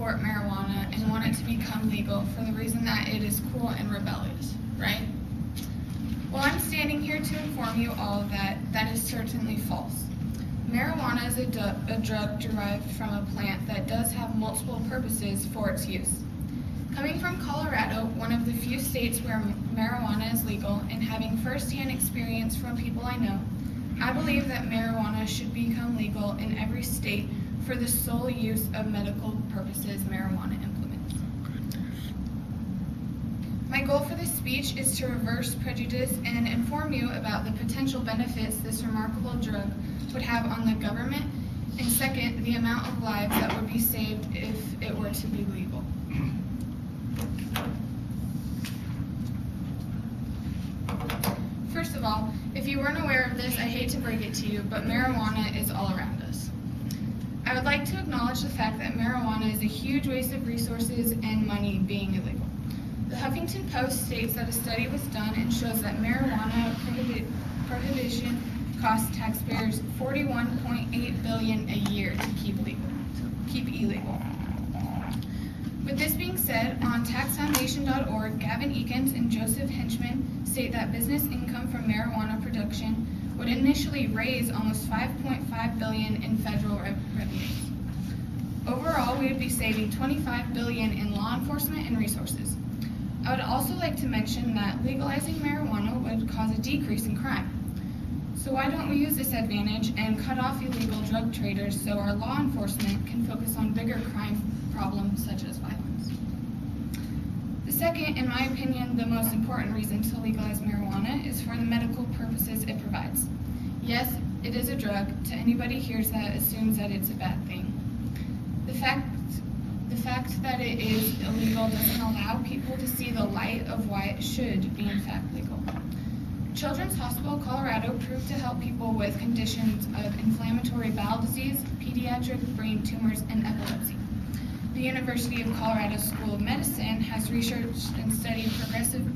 support marijuana and want it to become legal for the reason that it is cool and rebellious, right? Well, I'm standing here to inform you all that that is certainly false. Marijuana is a drug derived from a plant that does have multiple purposes for its use. Coming from Colorado, one of the few states where marijuana is legal, and having firsthand experience from people I know, I believe that marijuana should become legal in every state for the sole use of medical purposes marijuana implements. My goal for this speech is to reverse prejudice and inform you about the potential benefits this remarkable drug would have on the government, and second, the amount of lives that would be saved if it were to be legal. First of all, if you weren't aware of this, I hate to break it to you, but marijuana is all around us. I would like to acknowledge the fact that marijuana is a huge waste of resources and money being illegal. The Huffington Post states that a study was done and shows that marijuana prohibition costs taxpayers $41.8 billion a year to keep illegal. With this being said, on taxfoundation.org, Gavin Eakins and Joseph Henchman state that business income from marijuana production would initially raise almost $5.5 billion in federal revenues. Overall, we would be saving $25 billion in law enforcement and resources. I would also like to mention that legalizing marijuana would cause a decrease in crime. So why don't we use this advantage and cut off illegal drug traders so our law enforcement can focus on bigger crime problems such as violence? The second, in my opinion, the most important reason to legalize marijuana is for the medical purposes it provides. Yes, it is a drug. To anybody who hears that assumes that it's a bad thing. The fact that it is illegal doesn't allow people to see the light of why it should be in fact legal. Children's Hospital Colorado proved to help people with conditions of inflammatory bowel disease, pediatric brain tumors, and epilepsy. The University of Colorado School of Medicine has researched and studied progressive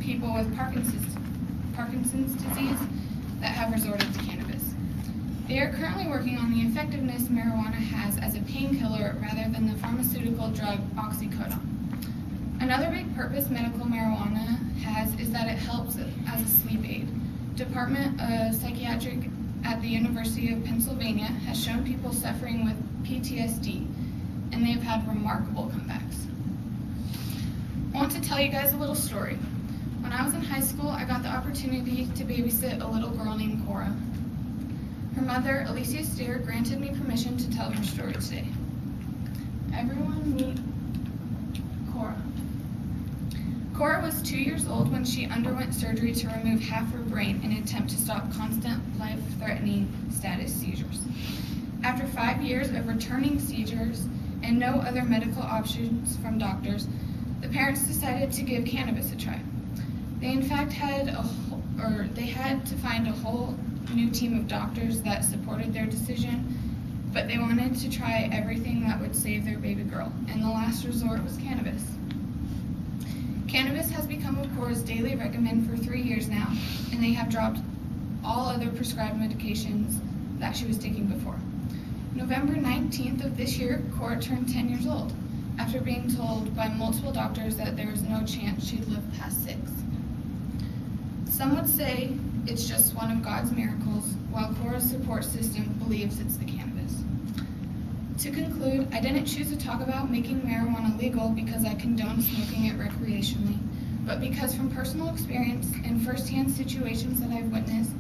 people with Parkinson's disease that have resorted to cannabis. They are currently working on the effectiveness marijuana has as a painkiller rather than the pharmaceutical drug oxycodone. Another big purpose medical marijuana has is that it helps as a sleep aid. Department of Psychiatric at the University of Pennsylvania has shown people suffering with PTSD, and they have had remarkable comebacks. I want to tell you guys a little story. When I was in high school, I got the opportunity to babysit a little girl named Cora. Her mother, Alicia Steer, granted me permission to tell her story today. Everyone meet Cora. Cora was 2 years old when she underwent surgery to remove half her brain in an attempt to stop constant life-threatening status seizures. After 5 years of returning seizures and no other medical options from doctors, the parents decided to give cannabis a try. They in fact had to find a whole new team of doctors that supported their decision, but they wanted to try everything that would save their baby girl, and the last resort was cannabis. Cannabis has become Cora's daily regimen for 3 years now, and they have dropped all other prescribed medications that she was taking before. November 19th of this year, Cora turned 10 years old, after being told by multiple doctors that there was no chance she'd live past 6. Some would say it's just one of God's miracles, while Cora's support system believes it's the cannabis. To conclude, I didn't choose to talk about making marijuana legal because I condone smoking it recreationally, but because from personal experience and firsthand situations that I've witnessed,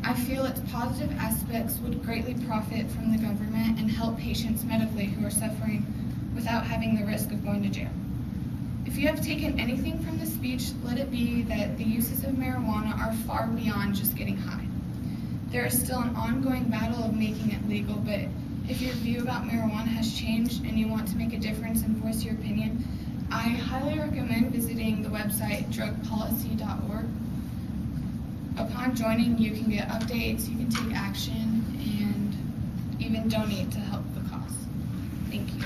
I feel its positive aspects would greatly profit from the government and help patients medically who are suffering without having the risk of going to jail. If you have taken anything from the speech, let it be that the uses of marijuana are far beyond just getting high. There is still an ongoing battle of making it legal, but if your view about marijuana has changed and you want to make a difference and voice your opinion, I highly recommend visiting the website drugpolicy.org. Upon joining, you can get updates, you can take action, and even donate to help the cause. Thank you.